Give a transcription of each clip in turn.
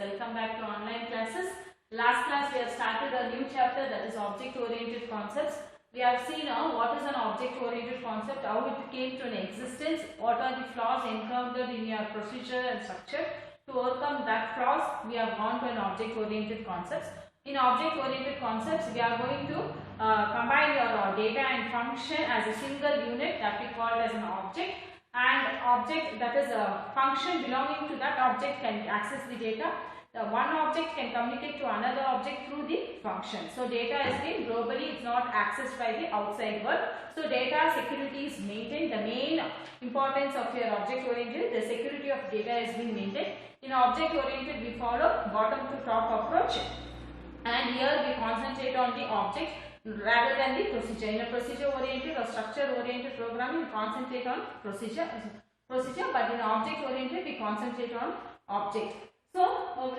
Welcome back to online classes. Last class we have started a new chapter, that is object oriented concepts. We have seen what is an object oriented concept, how it came to an existence, what are the flaws encountered in your procedure and structure. To overcome that flaws, we have gone to an object oriented concepts. In object oriented concepts, we are going to combine your data and function as a single unit that we call as an object, and object, that is a function belonging to that object, can access the data. The one object can communicate to another object through the function. So data is being globally, it's not accessed by the outside world. So data security is maintained. The main importance of your object oriented, the security of data is being maintained. In object oriented, we follow bottom to top approach, and here we concentrate on the object rather than the procedure. In a procedure oriented or structure oriented programming, we concentrate on procedure, but in object oriented, we concentrate on object. So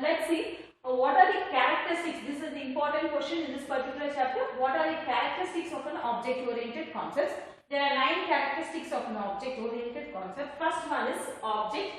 let's see what are the characteristics. This is the important question in this particular chapter. What are the characteristics of an object oriented concept? There are 9 characteristics of an object oriented concept. First one is object,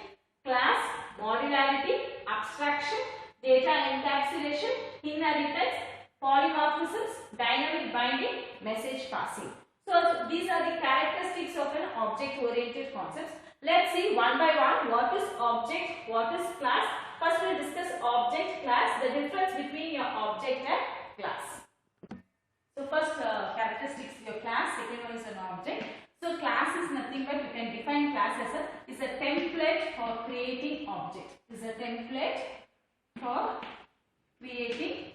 class, modularity, abstraction, data encapsulation, inheritance, polymorphisms, dynamic binding, message passing. So these are the characteristics of an object oriented concept. Let's see one by one what is object, what is class. First we will discuss object, class, the difference between your object and class. So first characteristics, your class, second one is an object. So class is nothing but, you can define class as a template for creating object. Is a template for creating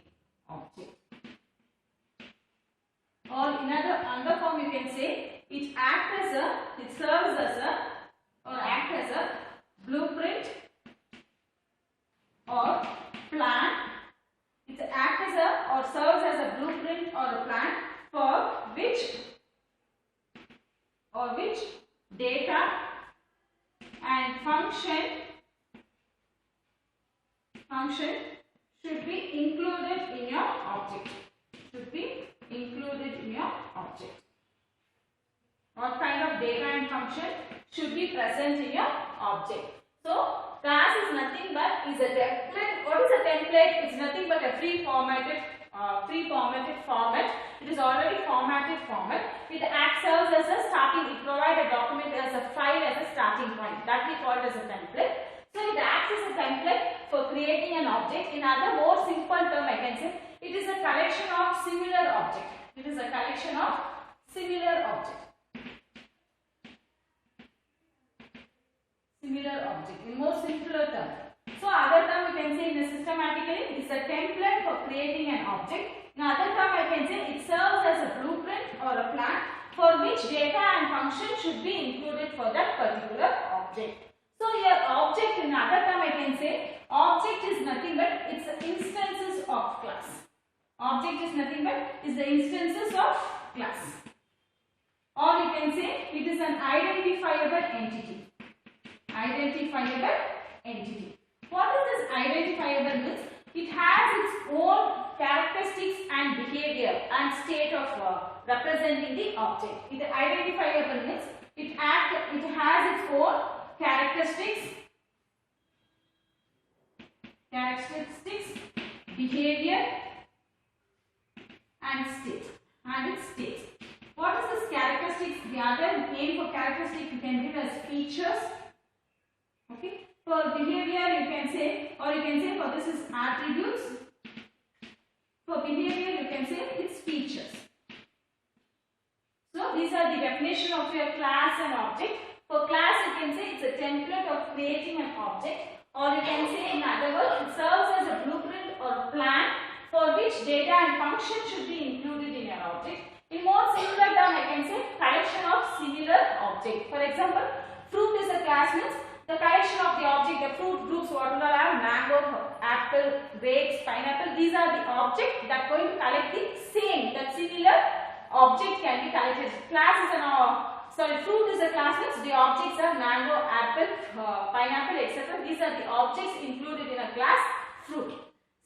object. Or in another form you can say it serves as a blueprint or plan. It acts as or serves as a blueprint or a plan for which data and function should be included in your object. What kind of data and function should be present in your object? So class is nothing but is a template. What is a template? It's nothing but a pre-formatted format. It is already formatted format. It acts as a starting. It provides a document as a file as a starting point. That we call it as a template. So it acts as a template for creating an object. In other more simple term, I can say it is a collection of similar objects. It is a collection of similar objects. In more simpler term. So other term we can say in a systematically, it is a template for creating an object. In other term I can say it serves as a blueprint or a plan for which data and function should be included for that particular object. So your object, in other term I can say object is nothing but it's the instances of class. Object is nothing but is the instances of class. Or you can say it is an identifiable entity. What is this identifiable means? It has its own characteristics and behavior and state of representing the object. It identifiable means it has its own characteristics, behavior and state. What is this characteristics? The other name for characteristic you can give as features. Okay. For behavior you can say, or you can say for this is attributes. For behavior you can say it's features. So these are the definition of your class and object. For class you can say it's a template of creating an object, or you can say in other words it serves as a blueprint or plan for which data and function should be included in your object. In more similar term I can say collection of similar object. For example, fruit is a class means the collection of the object, the fruit groups, what will have mango, apple, grapes, pineapple. These are the objects that are going to collect the same, that similar object can be collected. Class is fruit is a class means the objects are mango, apple, pineapple, etc. These are the objects included in a class fruit.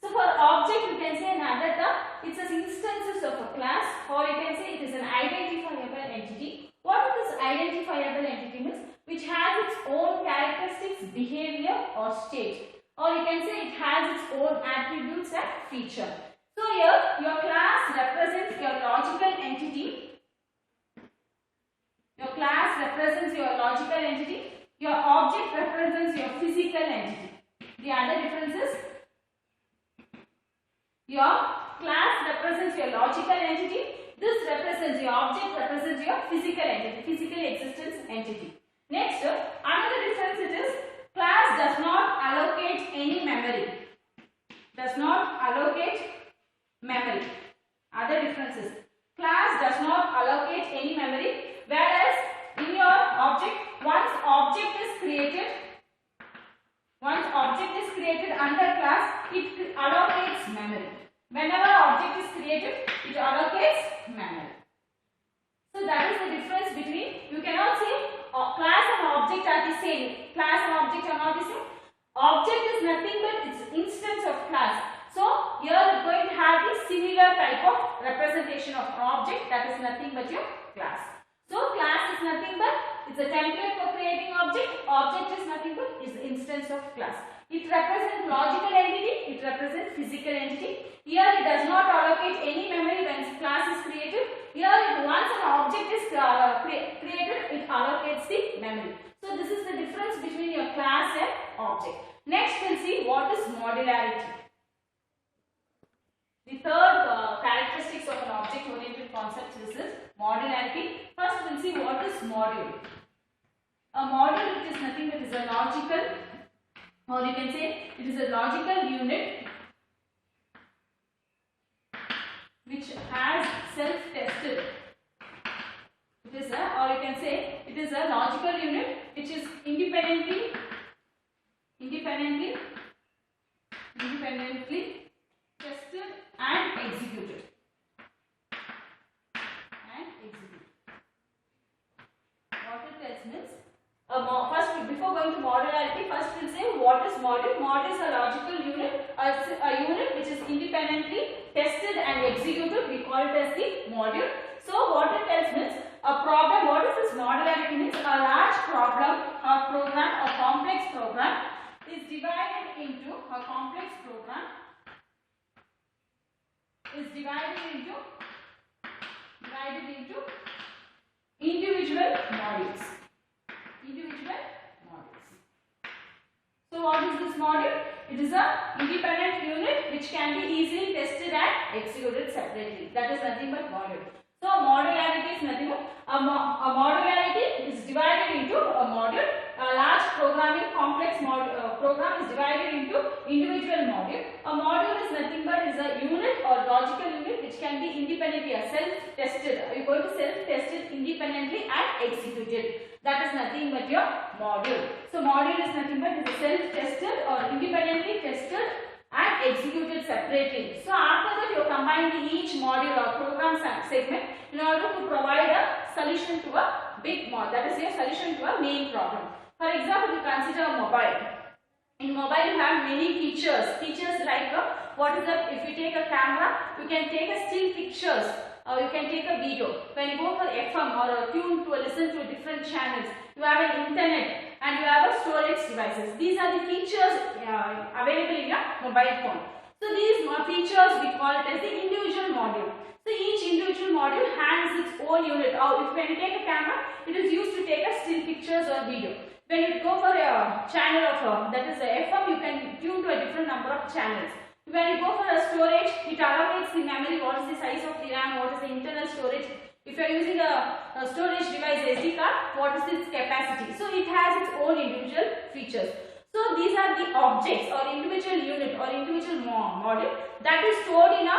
So for object you can say another term, it's as instances of a class, or you can say it is an identifiable entity. What is this identifiable entity means? Which has its own characteristics, behavior or state. Or you can say it has own attributes and feature. So here your class represents your logical entity. Your class represents your logical entity. Your object represents your physical entity. The other difference is your class represents your logical entity. This represents your object represents your physical entity, physical existence entity. Next, another difference it is class does not allocate any memory. Does not allocate memory. Other differences. Class does not allocate any memory, whereas in your object, once object is created under class, it allocates memory. Whenever object is created, it allocates memory. So that is the difference between, you cannot say class and object are the same. Class and object are not the same. Object is nothing but its instance of class. So here you are going to have the similar type of representation of object, that is nothing but your class. So class is nothing but it's a template for creating object. Object is nothing but is the instance of class. It represents logical entity, it represents physical entity. Here it does not allocate any memory when class is created. Here once an object is created, it allocates the memory. So this is the difference between your class and object. Next we'll see what is modularity. The third characteristics of an object-oriented concept is modularity. First we'll see what is module. A module is nothing but is a logical, or you can say it is a logical unit which has self-tested. It is a, or you can say it is a logical unit which is independently tested and executed. What it tells means, first before going to modularity, first we'll say what is module. Module is a logical unit, a unit which is independently tested and executed. We call it as the module. So what it tells means, a problem. What is this modularity means? A large problem or program or complex program is divided into individual modules. So what is this module? It is a independent unit which can be easily tested and executed separately. That is nothing but module. So modularity is nothing but a modularity is divided into a module. A large programming complex program is divided into individual module. A module is nothing but is a unit or logical unit which can be independently self-tested. You are going to self-test it independently and execute it. That is nothing but your module. So module is nothing but is self-tested or independently tested and executed separately. So after that you combine each module or program segment in order to provide a solution to a big model. That is your solution to a main problem. For example, you consider mobile. In mobile you have many features. Features like what is that? If you take a camera, you can take a still pictures. Or you can take a video. When you go for FM or a tune to listen to different channels, you have an internet and you have a storage devices. These are the features available in your mobile phone. So these features we call it as the individual module. So each individual module has its own unit. Or when you take a camera, it is used to take a still pictures or video. When you go for a channel of that is the FM, you can tune to a different number of channels. When you go for a storage, it allocates the memory, what is the size of the RAM, what is the internal storage. If you are using a storage device SD card, what is its capacity. So it has its own individual features. So these are the objects or individual unit or individual module that is stored in a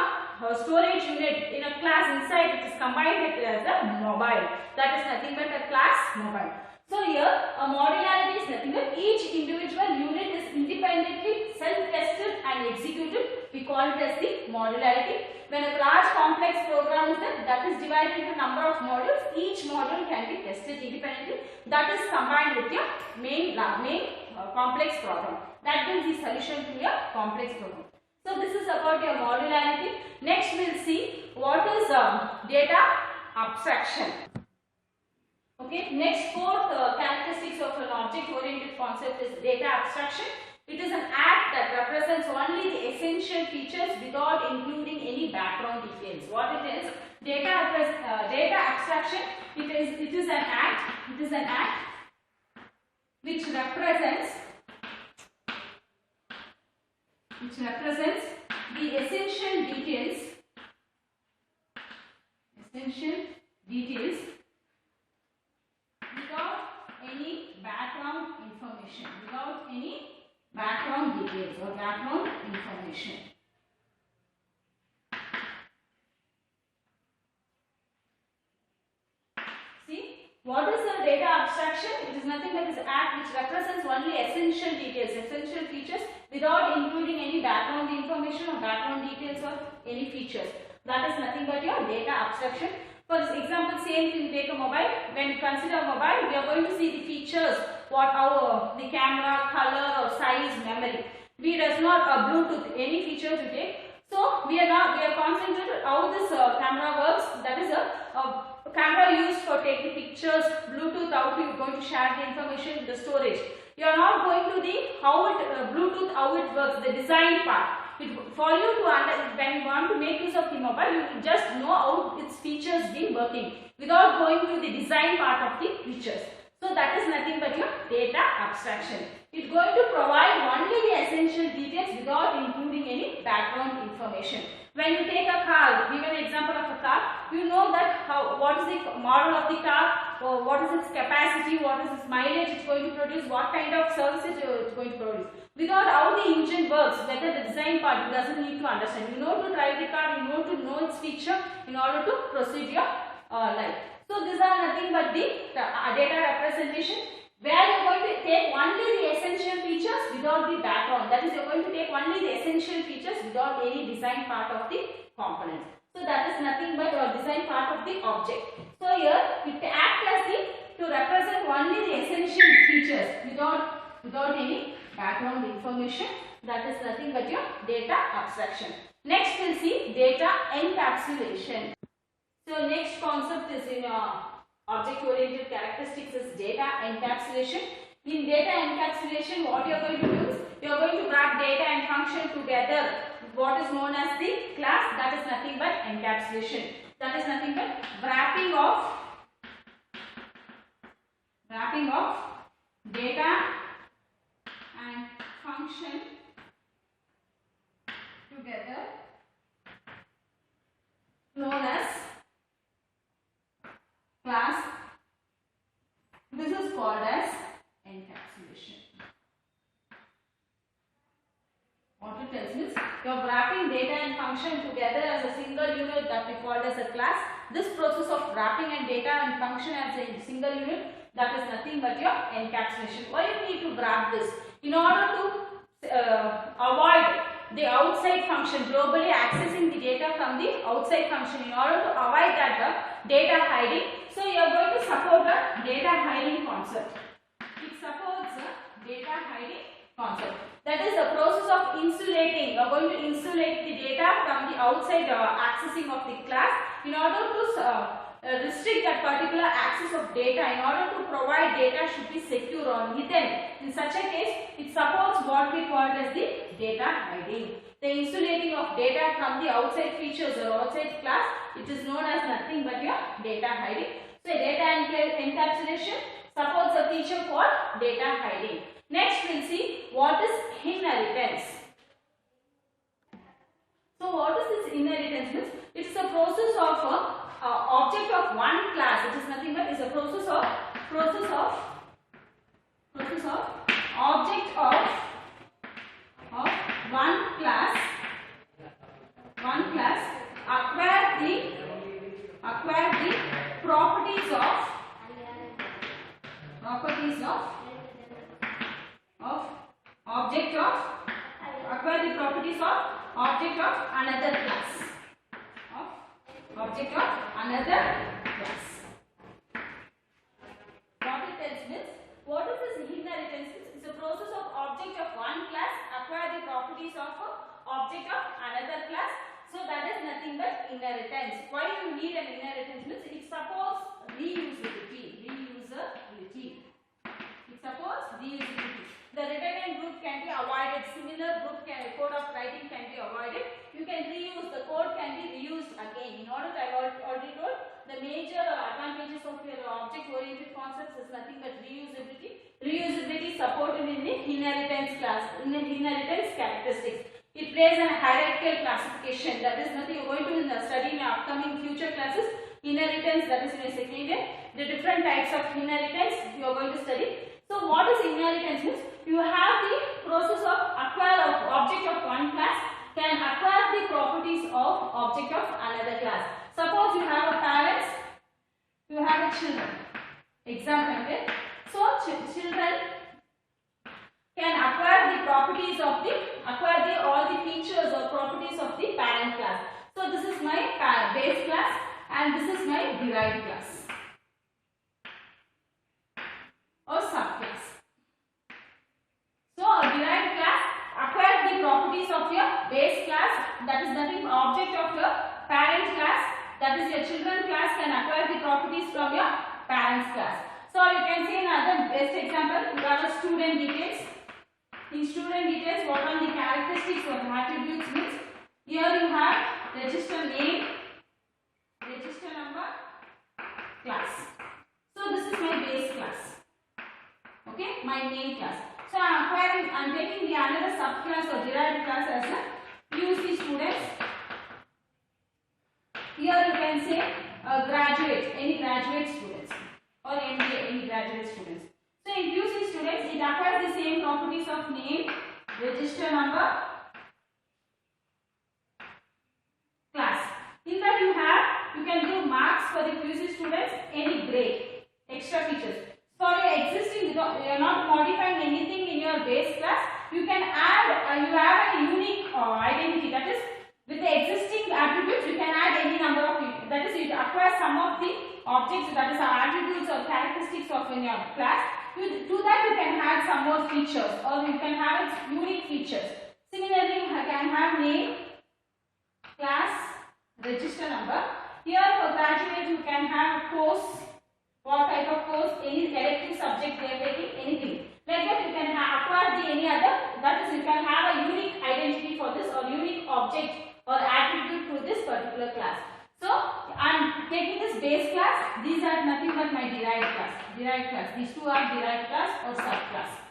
storage unit in a class inside. It is combined with as a mobile. That is nothing but a class mobile. So here a modularity is nothing but each individual unit is independently self-tested and executed. We call it as the modularity. When a large complex program is there, that is divided into number of modules. Each module can be tested independently. That is combined with your main complex program. That gives the solution to your complex program. So this is about your modularity. Next we will see what is data abstraction. Okay, next fourth characteristics of an object-oriented concept is data abstraction. It is an act that represents only the essential features without including any background details. What it is? Data abstraction. It is an act. It is an act which represents the essential details without any background information, without any background details or background information. See, what is the data abstraction? It is nothing but this act which represents only essential details, essential features without including any background information or background details or any features. That is nothing but your data abstraction. For example, say if you take a mobile, when you consider a mobile, we are going to see the features, the camera, color or size, memory. We does not Bluetooth, any features you take. So we are concentrated how this camera works. That is a camera used for taking pictures, Bluetooth, how you are going to share the information, the storage. You are not going to the Bluetooth, how it works, the design part. For you to understand, when you want to make use of the mobile, you will just know how its features been working without going to the design part of the features. So that is nothing but your data abstraction. It is going to provide only the essential details without including any background information. When you take a car, give an example of a car, you know that what is the model of the car, or what is its capacity, what is its mileage it is going to produce, what kind of services it is going to produce. Without how the engine works, whether the design part, you doesn't need to understand. You know to drive the car, you know to know its feature in order to proceed your life. So these are nothing but the data representation, where you are going to take only the essential features without the background. That is, you are going to take only the essential features without any design part of the component. So that is nothing but your design part of the object. So here it acts as to represent only the essential features without any background information. That is nothing but your data abstraction. Next we'll see data encapsulation. So next concept is in object-oriented characteristics is data encapsulation. In data encapsulation, what you are going to do is you are going to wrap data and function together. What is known as the class, that is nothing but encapsulation. That is nothing but wrapping of data and function together, known as class. This is called as encapsulation. What it tells means you are wrapping data and function together as a single unit that we call as a class. This process of wrapping and data and function as a single unit, that is nothing but your encapsulation. Why you need to wrap this? In order to avoid the outside function globally accessing the data from the outside function, in order to avoid that data hiding. So you are going to support the data hiding concept. It supports the data hiding concept. That is the process of insulating. You are going to insulate the data from the outside accessing of the class in order to restrict that particular access of data. In order to provide data should be secure or hidden. In such a case, it supports what we call as the data hiding. The insulating of data from the outside features or outside class, it is known as nothing but your data hiding. So data encapsulation supports a feature called data hiding. Next we'll see what is inheritance. So what is this inheritance means? It is a process of object of one class. It is nothing but is a process of object of one class acquire the properties of object of another class. What it tells means, what is this inheritance? It's a process of object of one class acquire the properties of object of another class. So that is nothing but inheritance. Why you need an inheritance means it supports reusability. It supports reusability. The redundant group can be avoided. Similar code of writing can be avoided. You can reuse, the code can be reused again. In order to, I already told, the major advantages of your object-oriented concepts is nothing but reusability. Reusability supported in the inheritance class, in the inheritance characteristics. It plays a hierarchical classification. That is nothing you're going to study in upcoming future classes. Inheritance, that is in a second year. The different types of inheritance you are going to study. So what is inheritance means? You have the process of acquire of object of one class can acquire the properties of object of another class. Suppose you have a parents, you have a children. Example, okay? So children can acquire the properties of all the features or properties of the parent class. So this is my base class and this is my derived class or subclass. So a derived class acquires the properties of your base class, that is nothing but object of your parent class, that is your children class can acquire the properties from your parents class. So you can see another best example, you have a student details. In student details, what are the characteristics or attributes means? Here you have register name, register number, class. So this is my base class. Okay, my main class. So I'm taking the another subclass or derived class as a UC students. Here you can say graduate, any graduate students or MBA, any graduate students. So in UC students, it acquires the same properties of name, register number, class. In that you can give marks for the QC students, any grade, extra features. For your existing, you are not modifying anything in your base class. You can add, you have a unique identity. That is, with the existing attributes, you can add any number of. That is, it acquires some of the objects. That is, attributes or characteristics of in your class. To that, you can add some more features, or you can have its unique features. Similarly, you can have name, class, register number. Here, for graduate, you can have course. What type of course, any elective subject they are taking, anything. Like that you can acquire the any other, that is you can have a unique identity for this or unique object or attribute to this particular class. So I am taking this base class, these are nothing but my derived class. Derived class, these two are derived class or subclass.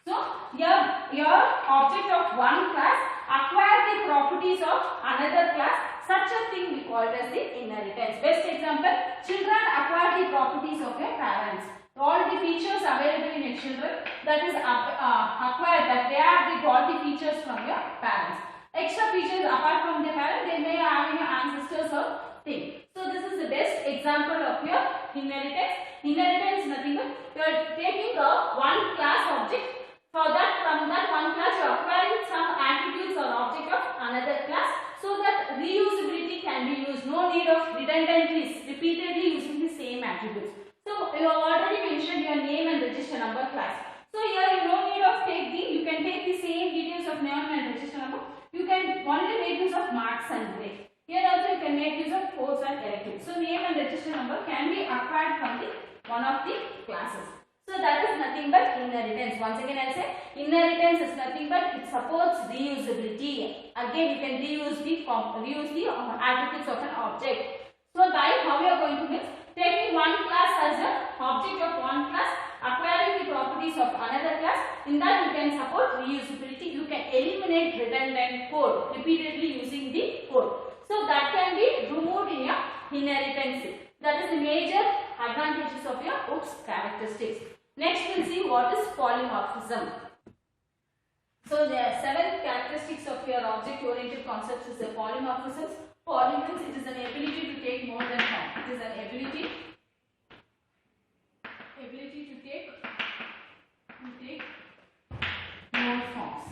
So your object of one class acquire the properties of another class. Such a thing we call as the inheritance. Best example, children acquire the properties of your parents. All the features available in your children, that is acquired, that they have all the features from your parents. Extra features apart from the parent, they may have your ancestors or thing. So this is the best example of your inheritance. Inheritance is nothing but you are taking a one class object. For that, from that one class, you are acquiring some attributes or object of another class, so that reusability can be used. No need of redundantly, repeatedly using the same attributes. So you have already mentioned your name and register number class. So here you no need of you can take the same details of name and register number. You can only make use of marks and grade. Here also you can make use of codes and electives. So name and register number can be acquired from the one of the classes. So that is nothing but inheritance. Once again I will say inheritance is nothing but it supports reusability. Again you can reuse the attributes of an object. So by how we are going to mix, taking one class as an object of one class, acquiring the properties of another class. In that you can support reusability. You can eliminate redundant code repeatedly using the code. So that can be removed in your inheritance. That is the major advantages of your OOPS characteristics. Next we will see what is polymorphism. So there are 7 characteristics of your object-oriented concepts is the polymorphisms. Polymorphism, it is an ability to take more than one. It is an ability to take more forms.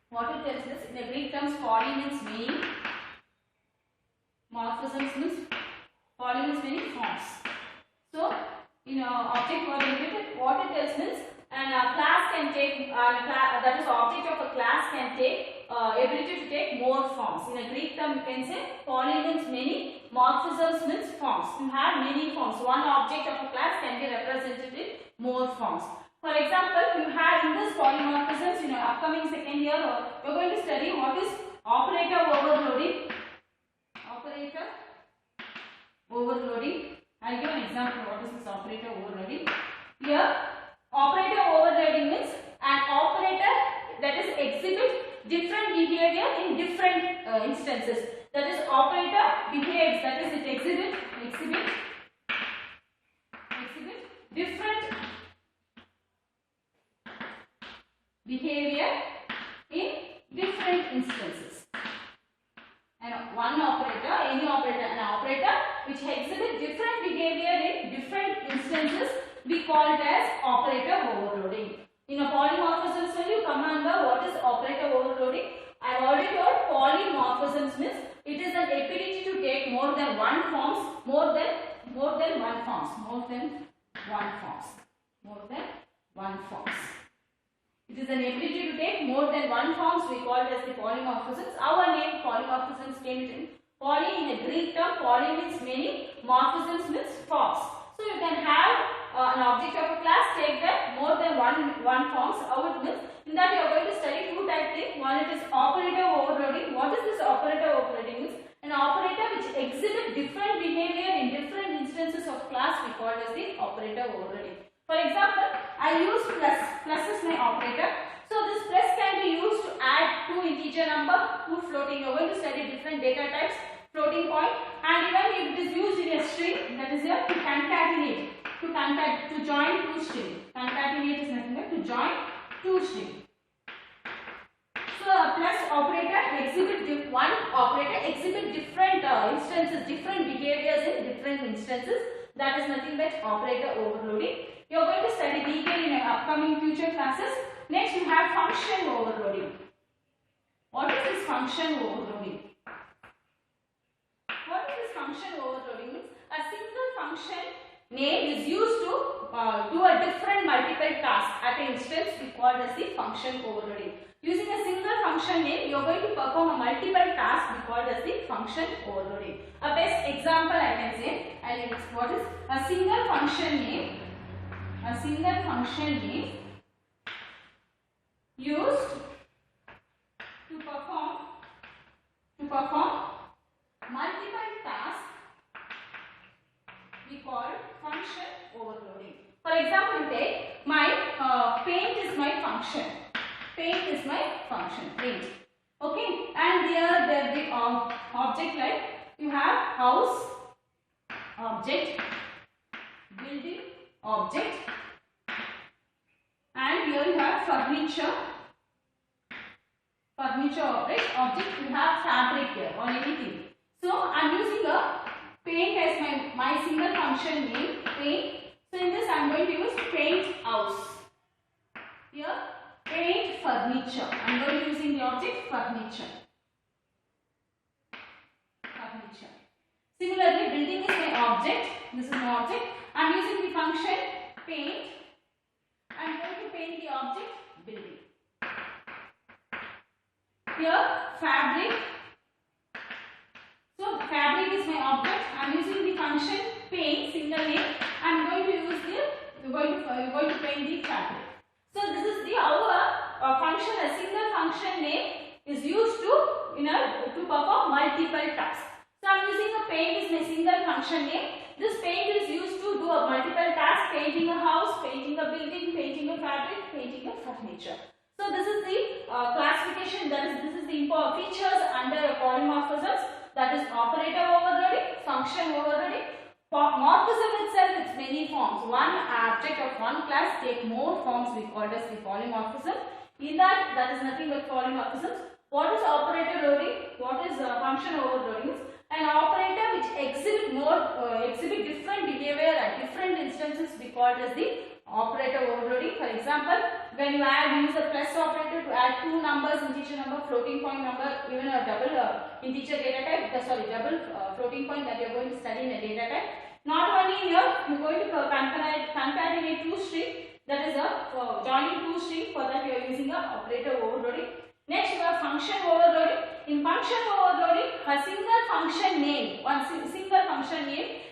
What it tells us in the Greek terms, poly means many, morphisms means poly means many forms. So in object oriented, what it tells means a class can take that is object of a class can take ability to take more forms. In a Greek term you can say poly means many, morphisms means forms. You have many forms. One object of a class can be represented in more forms. For example, you have in this polymorphisms in your upcoming second year, you are going to study what is operator overloading. Operator overloading. I'll give an example. What is this operator overloading? Here, operator overloading means an operator that is exhibit different behavior in different instances. That is, operator behaves. That is, it exhibit different behavior in different instances. And one operator, any operator, an operator which exhibits different behavior in different instances, we call it as operator overloading. In a polymorphisms, when you come under what is operator overloading, I have already told polymorphisms means it is an ability to take more than one forms, more than one forms. It is an ability to take more than one forms. We call it as the polymorphisms. Our name polymorphisms came in poly in a Greek term. Poly means many, morphisms means forms. So you can have an object of a class, take that more than one forms. How it means? In that you are going to study two type things. One, it is operator overloading. What is this operator overloading? Means an operator which exhibits different behavior in different instances of class, we call it as the operator overloading. For example, I use plus. Plus is my operator. So this plus can be used to add two integer number, two floating. You are going to study different data types, floating point, and even if it is used in a string, that is here to concatenate, to join two string. Concatenate is nothing but to join two string. So a plus operator one operator exhibit different instances, different behaviors in different instances. That is nothing but operator overloading. You are going to study detail in your upcoming future classes. Next, you have function overloading. What is this function overloading? What is this function overloading? Means a single function name is used to do a different multiple task at an instance. We call it as the function overloading. Using a single function name, you are going to perform a multiple task. We call it as the function overloading. A best example I can say, what is a single function name? A single function name used to perform multiple tasks, we call function overloading. For example, take my paint is my function. Paint is my function. Paint. Okay, and here the object, like you have house object, building object, and here you have furniture object. You have fabric here or anything. So I am using a paint as my single function name, paint. So in this I am going to use paint house. Here paint furniture. I am going to using the object furniture. Similarly, building is my object. This is my object. I am using the function paint. I am going to paint the object building. Here fabric. So fabric is my object. I am using the function paint, single name. I am going to use the we are going to paint the fabric. So this is the our function. A single function name is used to perform multiple tasks. So I am using a paint is my single function name. This paint is used to do a multiple task: painting a house, painting a building, painting a fabric, painting a furniture. So this is the classification. This is the features under polymorphisms. That is operator overloading, function overloading. Morphism itself, it's many forms. One object of one class take more forms. We call it as the polymorphism. In that is nothing but polymorphisms. What is operator loading? What is function overloading? An operator which exhibit different behavior at different instances, we call it as the operator overloading. For example, when you use a plus operator to add two numbers, integer number, floating point number, even a double integer data type, double floating point that you are going to study in a data type. Not only here, you are going to concatenate two string, that is joining two string. For that you are using a operator overloading. Next, you have function overloading. In function overloading, a single function name,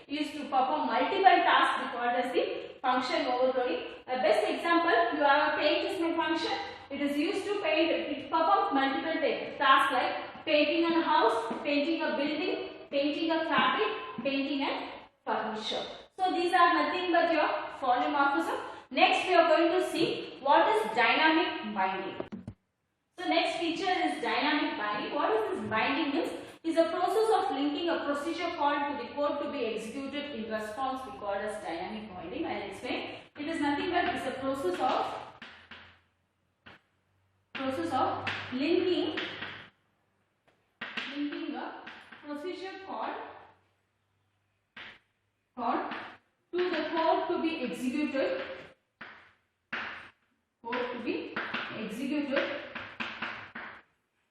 is to perform multiple tasks, we call it as the function overloading. A best example, you have a paint is my function. It is used to paint. It performs multiple tasks like painting a house, painting a building, painting a fabric, painting a furniture. So these are nothing but your polymorphism. Next we are going to see what is dynamic binding. So next feature is dynamic binding. What is this binding is a process of linking a procedure called to the code to be executed in response we call as dynamic binding. I will explain. It is nothing but it's a process of linking a procedure called to the code to be executed.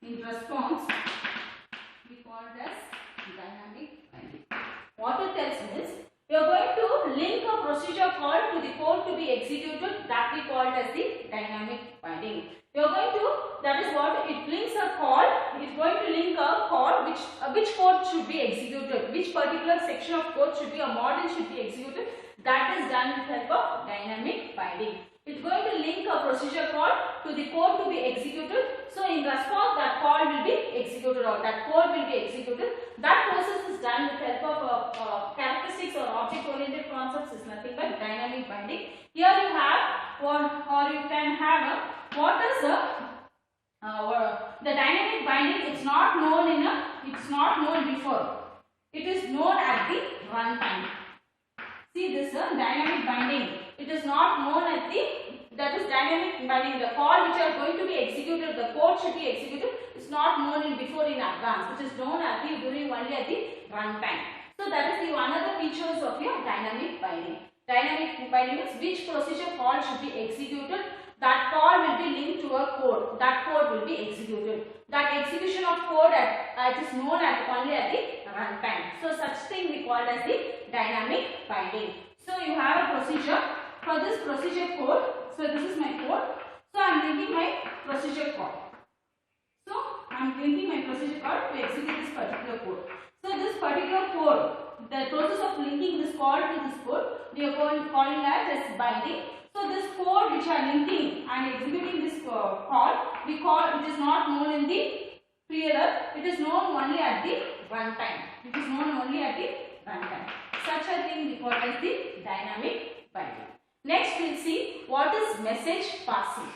In response, we call it as dynamic binding. What it tells me is, we are going to link a procedure call to the code to be executed, that we call it as the dynamic binding. We are going to, that is what it links a call. It is going to link a call which code should be executed, which particular section of code should be, a model should be executed. That is done with help of dynamic binding. It's going to link a procedure call to the code to be executed. So in response, that call will be executed or that code will be executed. That process is done with help of characteristics or object-oriented concepts is nothing but dynamic binding. Here you have or you can have what is the dynamic binding. It's not known before. It is known at the runtime. See this dynamic binding. It is not known at that is dynamic binding. The call which are going to be executed, the code should be executed, is not known before in advance. It is known only at the runtime. So that is the one of the features of your dynamic binding. Dynamic binding is which procedure call should be executed. That call will be linked to a code. That code will be executed. That execution of code it is known only at the runtime. So such thing we call as the dynamic binding. So you have a procedure. For this procedure code, so this is my code. So I am linking my procedure code. So I am linking my procedure code to execute this particular code. So this particular code, the process of linking this code to this code, we are calling as binding. So this code which I am linking and executing this call, we call it is not known in the preheader. It is known only at the runtime. Such a thing we call as the dynamic binding. Next we will see what is message passing.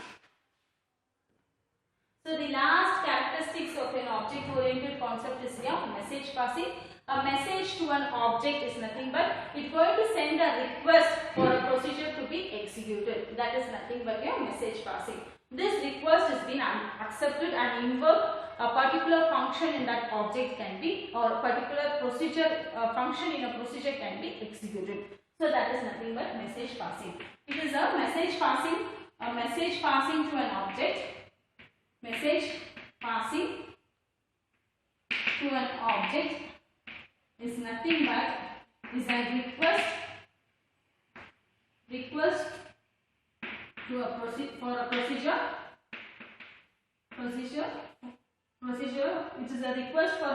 So the last characteristics of an object-oriented concept is here message passing. A message to an object is nothing but it is going to send a request for a procedure to be executed. That is nothing but your message passing. This request has been accepted and invoked. A particular function in that object can be, or a particular procedure function in a procedure can be executed. So that is nothing but message passing. It is a message passing to an object. Message passing to an object is nothing but is a request to a for a procedure. It is a request for a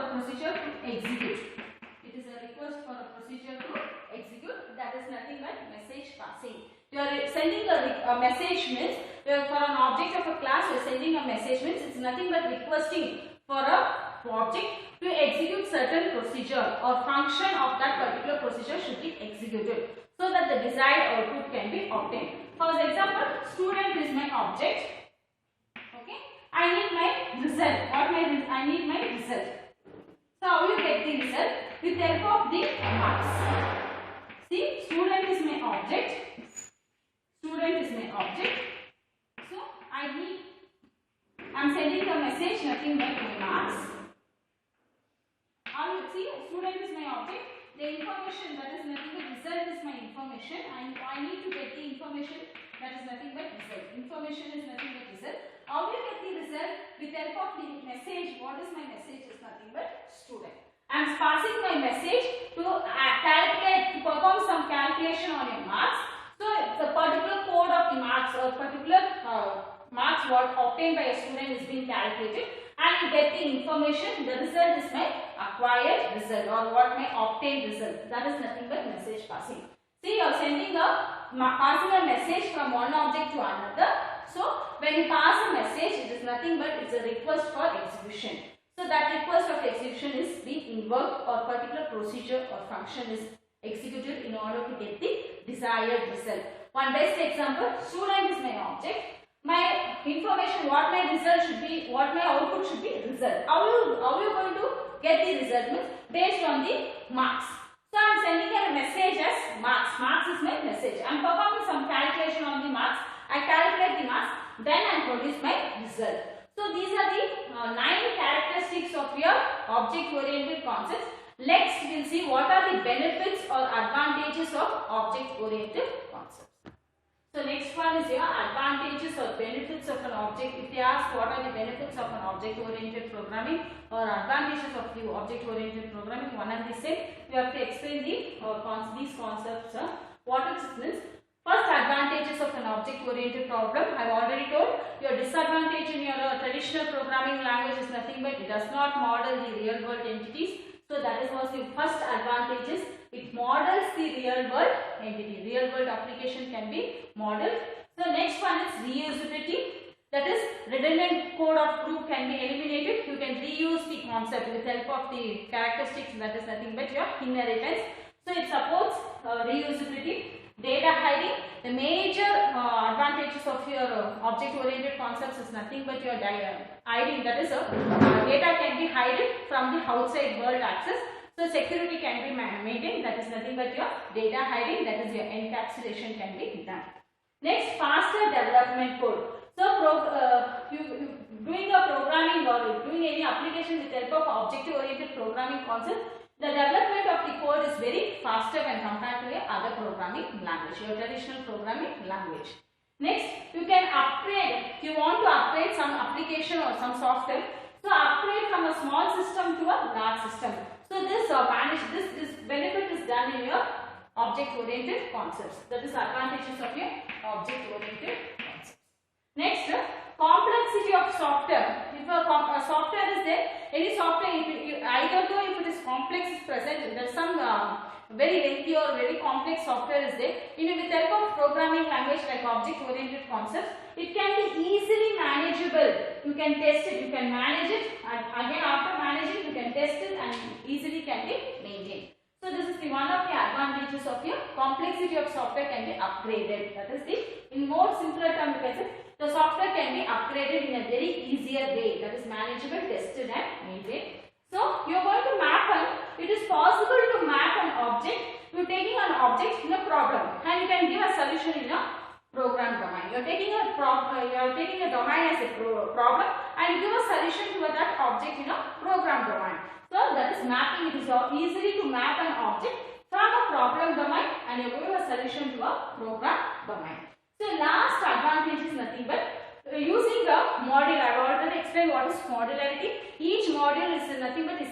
procedure to execute. That is nothing but message passing. You are sending a message means for an object of a class you are sending a message means it is nothing but requesting for a object to execute certain procedure or function of that particular procedure should be executed so that the desired output can be obtained. For example, student is my object. Okay, I need my result. I need my result. So how you get the result? With the help of the marks. See, student is my object. So I am sending a message nothing but my marks. How you see, student is my object. The information that is nothing but result is my information. I need to get the information that is nothing but result. Information is nothing but result. How do you get the result? With the help of the message. What is my message? Is nothing but student. I am passing my message to perform some calculation on your marks. So the particular code of the marks or particular marks what obtained by a student is being calculated, and you get the information. The result is my acquired result or what my obtained result. That is nothing but message passing. See, you are sending a passing a message from one object to another. So when you pass a message, it is nothing but it's a request for execution. So that request of execution is being invoked, or particular procedure or function is executed in order to get the desired result. One best example, student is my object. My information, what my result should be, what my output should be, result. How you going to get the result means based on the marks. So I am sending a message as marks. Marks is my message. I am performing some calculation on the marks. I calculate the marks, then I produce my result. So these are the 9 characteristics of your object-oriented concepts. Next, we will see what are the benefits or advantages of object-oriented concepts. So next one is your advantages or benefits of an object. If they ask what are the benefits of an object-oriented programming or advantages of the object-oriented programming, one and the same. You have to explain these concepts. What it means. First, advantages of an object-oriented problem. I have already told. Your disadvantage in your traditional programming language is nothing but it does not model the real-world entities. So that was the first advantages. It models the real-world entity. Real-world application can be modeled. So next one is reusability. That is, redundant code of group can be eliminated. You can reuse the concept with help of the characteristics. That is nothing but your inheritance. So it supports reusability. Data hiding. The major advantages of your object-oriented concepts is nothing but your hiding. That is, data can be hidden from the outside world access. So security can be maintained. That is nothing but your data hiding. That is your encapsulation can be done. Next, faster development code. So doing a programming or doing any application with help of object-oriented programming concept, the development of the code is very faster when compared to your other programming language, your traditional programming language. Next, you can upgrade. If you want to upgrade some application or some software, so upgrade from a small system to a large system. So this benefit is done in your object-oriented concepts. That is advantages of your object-oriented concepts. Next, complexity of software. If a software is there, any software, either though if it is complex is present, there is some very lengthy or very complex software is there. With the help of programming language like object-oriented concepts, it can be easily manageable. You can test it, you can manage it, and again after managing, you can test it and easily can be maintained. So this is the one of the advantages of your complexity of software can be upgraded. That is in more simpler term, you can say the software can be upgraded in a very easier way. That is manageable, tested and maintained. So you are going to map it is possible to map an object. You are taking an object in a problem and you can give a solution in a program domain. You are taking a domain as a problem and you give a solution to that object in a program domain. So that is mapping. It is easily to map an object from a problem domain and you give a solution to a program domain. So last advantage is nothing but using the module. I have already explained what is modularity. Each module is nothing but a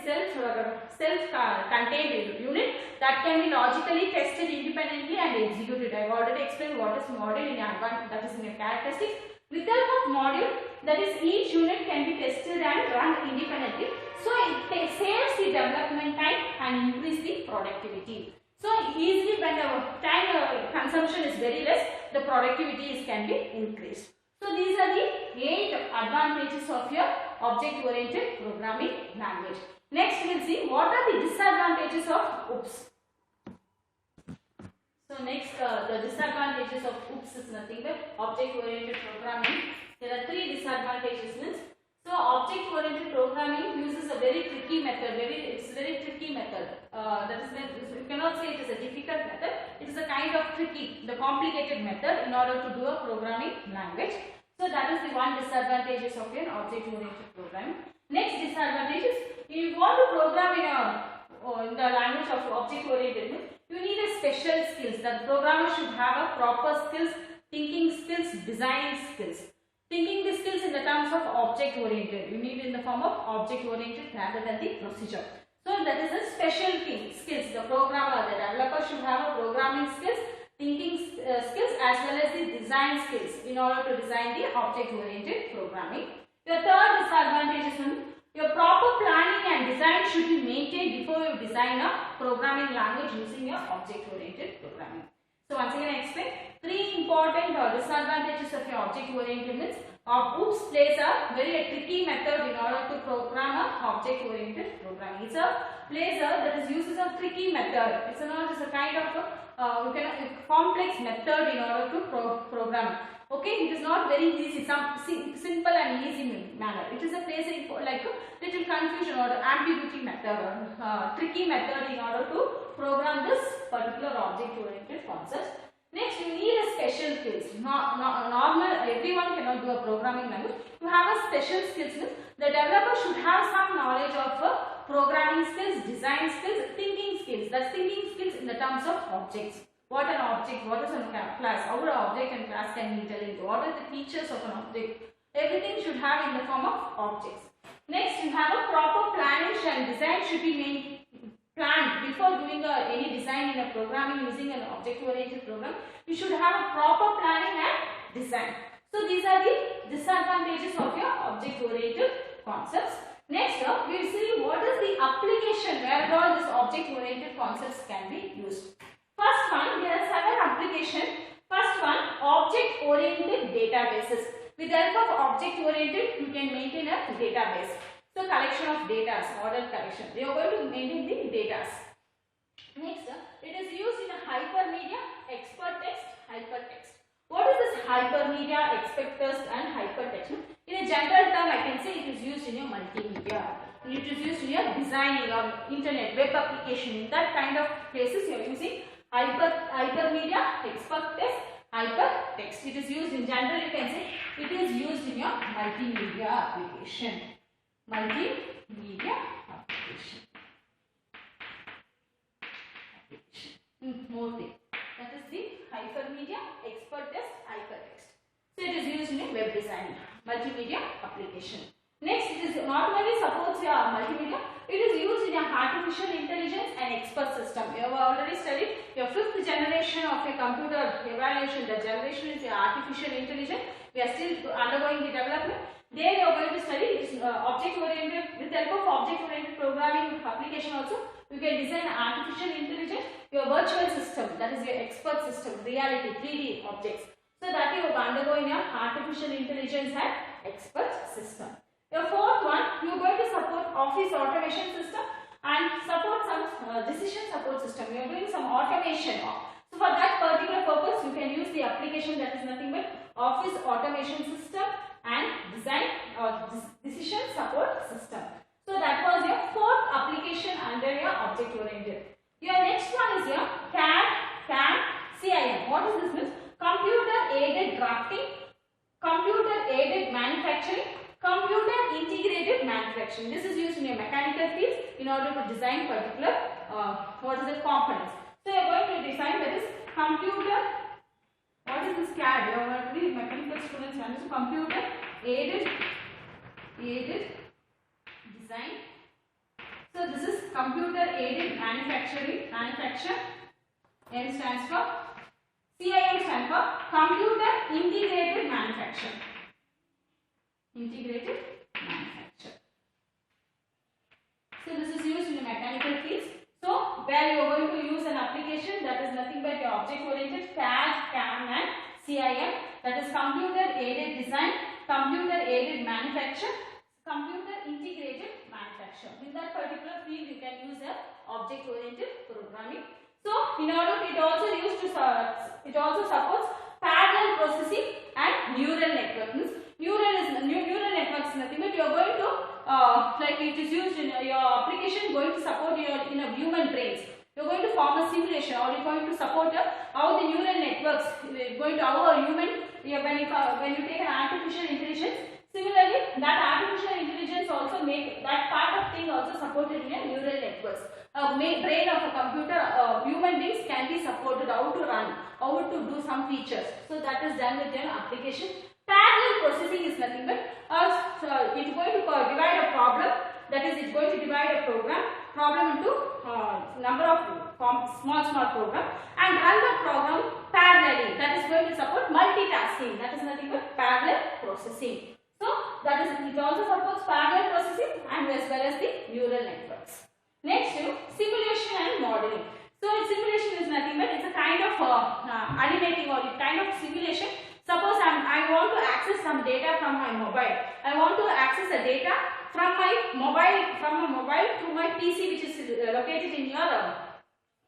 self-contained unit that can be logically tested independently and executed. I have already explained what is module in advanced, that is in a characteristics. With the help of module, that is each unit can be tested and run independently. So it saves the development time and increase the productivity. So easily when the time consumption is very less, the productivity can be increased. So these are the 8 advantages of your object-oriented programming language. Next we will see what are the disadvantages of OOPS. So next the disadvantages of OOPS is nothing but object-oriented programming. There are 3 disadvantages. So object-oriented programming uses a very tricky method. It's very tricky method. You cannot say it is a difficult method. It is a kind of tricky, the complicated method in order to do a programming language. So that is the one disadvantages of an object-oriented programming. Next disadvantage is if you want to program in the language of object-oriented, you need a special skills. The programmer should have a proper skills, thinking skills, designing skills. Thinking the skills in the terms of object-oriented. You need in the form of object-oriented rather than the procedure. So that is a special thing, skills. The programmer, the developer should have a programming skills, thinking skills as well as the design skills in order to design the object-oriented programming. The third disadvantage is your proper planning and design should be maintained before you design a programming language using your object-oriented programming. So once again I explain three important disadvantages of your object-oriented means. OOPS plays a very tricky method in order to program a object-oriented programming. That is uses a tricky method. It's not just a kind of a complex method in order to program. Okay, it is not very easy. Some simple and easy manner. It is a place like a little confusion or ambiguity method or tricky method in order to program this particular object-oriented concept. Next, you need a special skills. Normal, everyone cannot do a programming language. You have a special skills. The developer should have some knowledge of programming skills, design skills, thinking skills. That's thinking skills in the terms of objects. What an object, what is a class, how an object and class can be interlinked, what are the features of an object. Everything should have in the form of objects. Next, you have a proper planning and design should be planned before doing any design in a programming using an object-oriented program. You should have a proper planning and design. So these are the disadvantages of your object-oriented concepts. Next up, we will see what is the application where all these object-oriented concepts can be used. First one, there are seven applications. First one, object-oriented databases. With the help of object-oriented, you can maintain a database. So collection of data, ordered collection. We are going to maintain the data. Next, it is used in a hypermedia, expert text, hypertext. What is this hypermedia, expert text and hypertext? In a general term, I can say it is used in your multimedia. It is used in your designing or internet, web application. In that kind of cases, you are using hypermedia, expert text, hypertext. It is used in general, you can say it is used in your multimedia application. Multimedia application. More thing. That is the hypermedia, expert text, hypertext. So it is used in a web design, multimedia application. Next, it is not only supports your multimedia, it is used in your artificial intelligence and expert system. You have already studied your fifth generation of your computer evaluation. The generation is your artificial intelligence. We are still undergoing the development. There you are going to study object-oriented, with the help of object-oriented programming application also. You can design artificial intelligence, your virtual system, that is your expert system, reality, 3D objects. So that you are undergoing your artificial intelligence and expert system. Your fourth one, you are going to support office automation system and support some decision support system. You are doing some automation. So for that particular purpose, you can use the application that is nothing but office automation system and design or decision support system. So that was your fourth application under your object oriented. Your next one is your CAD, CAM, CIM. What does this mean? Computer aided drafting, computer aided manufacturing, computer integrated manufacturing. This is used in your mechanical fields in order to design particular components. So you are going to define that is computer. What is this CAD? You are already mechanical students understand. Computer aided design. So this is computer aided manufacture. M stands for CIM stands for computer integrated manufacture. Integrated manufacture. So this is used in the mechanical fields. So where you are going to use an application that is nothing but your object oriented CAD, CAM and CIM, that is computer aided design, computer aided manufacture, computer integrated manufacture. In that particular field you can use a object oriented programming. So in order it also supports parallel processing and neural networks. Neural networks is nothing but you are going to like it is used in your application going to support your human brains. You are going to form a simulation or you are going to support how the neural networks going to how a human when you take an artificial intelligence. Similarly, that artificial intelligence also make that part of thing also supported in a neural networks. Brain of a computer, human beings can be supported how to run, how to do some features. So that is done with an application. Parallel processing is nothing but it is going to divide a problem, that is it is going to divide a problem into number of small program and run the program parallelly, that is going to support multitasking, that is nothing but parallel processing. So that is it also supports parallel processing and as well as the neural networks. Next, simulation and modeling. So simulation is nothing but it's a kind of animating or kind of simulation. Suppose I want to access some data from my mobile. I want to access the data from my mobile to my PC, which is located in your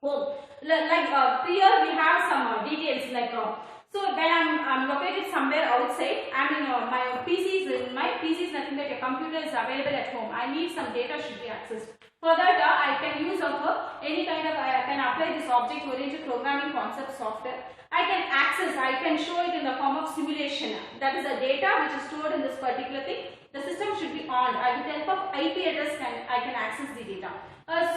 home. Like here we have some details like. So when I'm located somewhere outside, my PC is nothing but a computer is available at home. I need some data should be accessed. For that I can use of any kind of I can apply this object oriented programming concept software. I can show it in the form of simulation. That is the data which is stored in this particular thing. The system should be on. With the help of IP address I can access the data.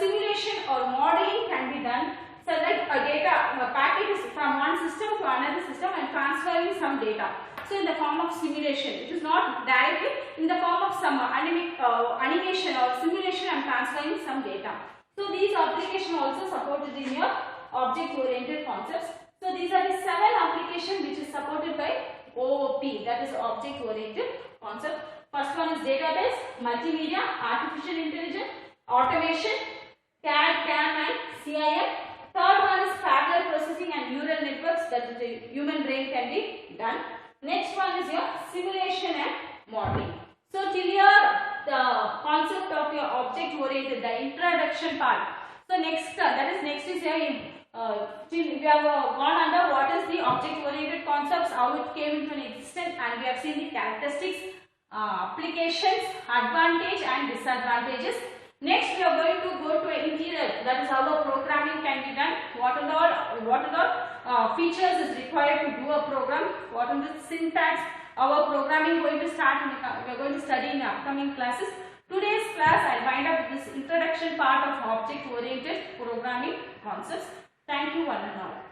Simulation or modeling can be done. So like a packet is from one system to another system and transferring some data. So in the form of simulation, it is not directly in the form of some animation or simulation. I am transferring some data. So these applications also supported in your object-oriented concepts. So these are the 7 applications which is supported by OOP, that is object-oriented concept. First one is database, multimedia, artificial intelligence, automation, CAD, CAM and CIM. Third one is parallel processing and neural networks, that the human brain can be done. Next one is your simulation and modeling. So till here the concept of your object oriented, the introduction part. So next next is your we have gone under what is the object oriented concepts, how it came into existence, and we have seen the characteristics, applications, advantage and disadvantages. Next we are going to go to interior, that is how the programming can be done, what are features is required to do a program, what is the syntax, our programming going to start, we are going to study in upcoming classes. Today's class I will wind up with this introduction part of object oriented programming concepts. Thank you one and all.